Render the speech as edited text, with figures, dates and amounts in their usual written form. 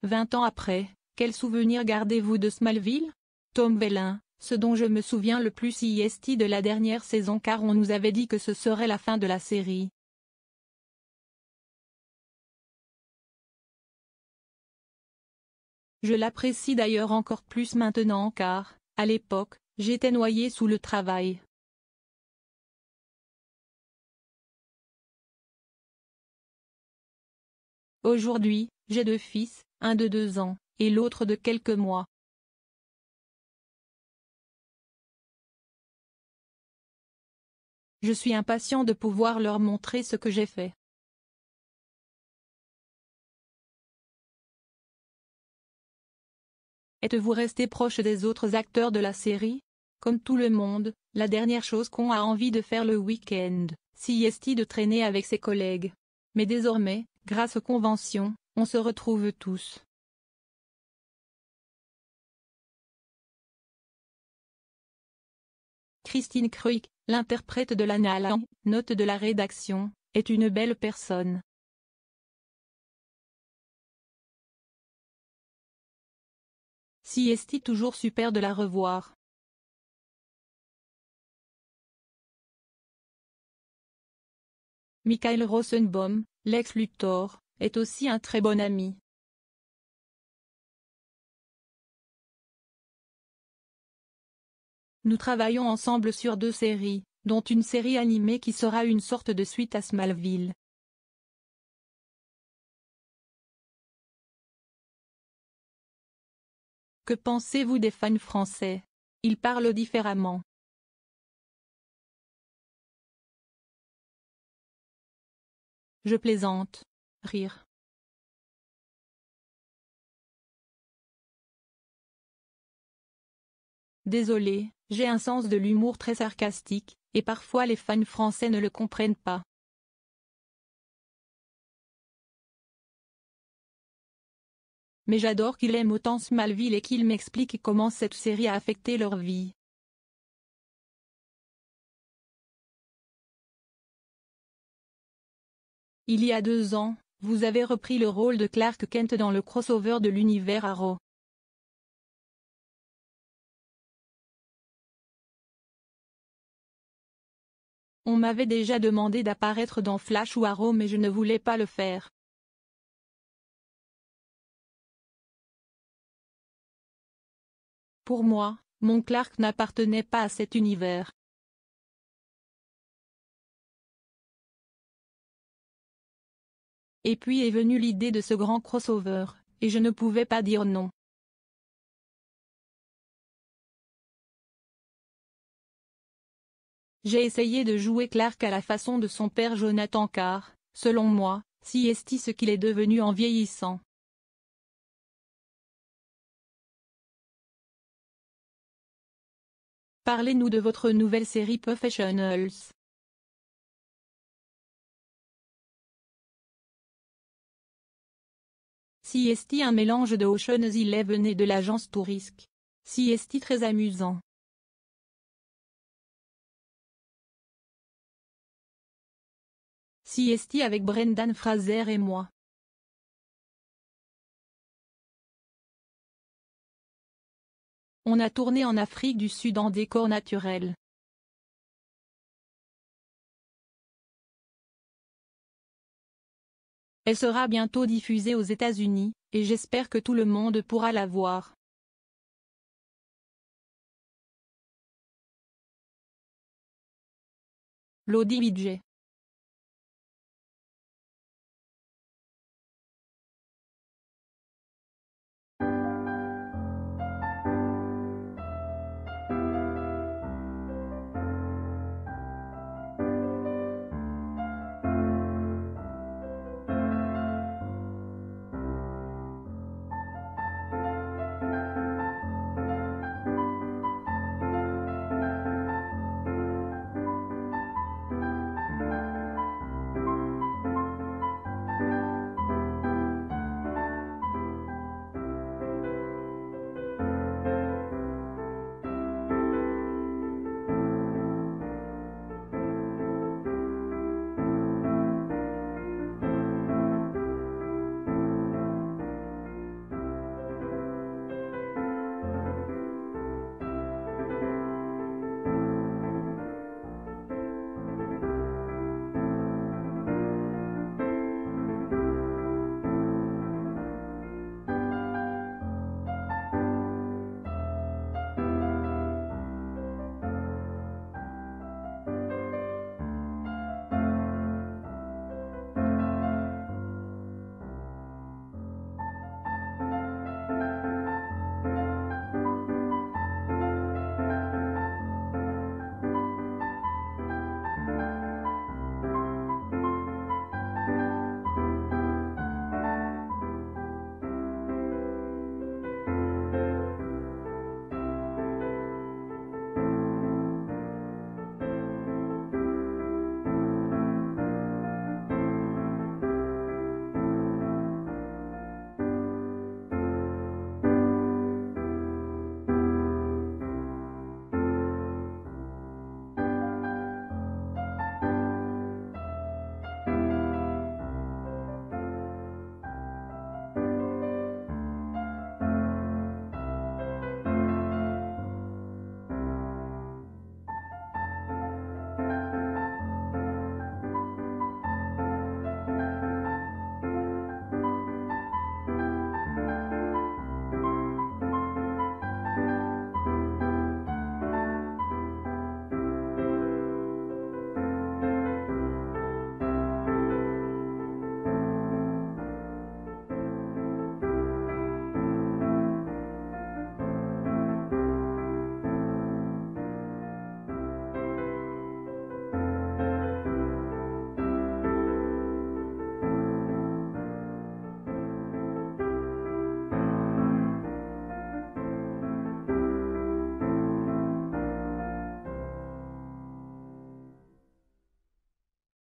20 ans après, quel souvenir gardez-vous de Smallville? Tom Welling, ce dont je me souviens le plus est de la dernière saison car on nous avait dit que ce serait la fin de la série. Je l'apprécie d'ailleurs encore plus maintenant car, à l'époque, j'étais noyé sous le travail. Aujourd'hui, j'ai 2 fils, un de 2 ans, et l'autre de quelques mois. Je suis impatient de pouvoir leur montrer ce que j'ai fait. Êtes-vous resté proche des autres acteurs de la série? Comme tout le monde, la dernière chose qu'on a envie de faire le week-end, c'est de traîner avec ses collègues. Mais désormais, grâce aux conventions, on se retrouve tous. Christine Kreuk, l'interprète de Lana Lang, note de la rédaction, est une belle personne. C'est toujours super de la revoir. Michael Rosenbaum, Lex Luthor, est aussi un très bon ami. Nous travaillons ensemble sur 2 séries, dont une série animée qui sera une sorte de suite à Smallville. Que pensez-vous des fans français? Ils parlent différemment. Je plaisante. Rire. Désolé, j'ai un sens de l'humour très sarcastique, et parfois les fans français ne le comprennent pas. Mais j'adore qu'ils aiment autant Smallville et qu'ils m'expliquent comment cette série a affecté leur vie. Il y a 2 ans, vous avez repris le rôle de Clark Kent dans le crossover de l'univers Arrow. On m'avait déjà demandé d'apparaître dans Flash ou Arrow mais je ne voulais pas le faire. Pour moi, mon Clark n'appartenait pas à cet univers. Et puis est venue l'idée de ce grand crossover, et je ne pouvais pas dire non. J'ai essayé de jouer Clark à la façon de son père Jonathan car, selon moi, c'est ce qu'il est devenu en vieillissant. Parlez-nous de votre nouvelle série Professionals. C'est un mélange de Ocean's 11 et de l'agence Touriste. C'est très amusant. C'est avec Brendan Fraser et moi. On a tourné en Afrique du Sud en décor naturel. Elle sera bientôt diffusée aux États-Unis, et j'espère que tout le monde pourra la voir. Lodi Widget.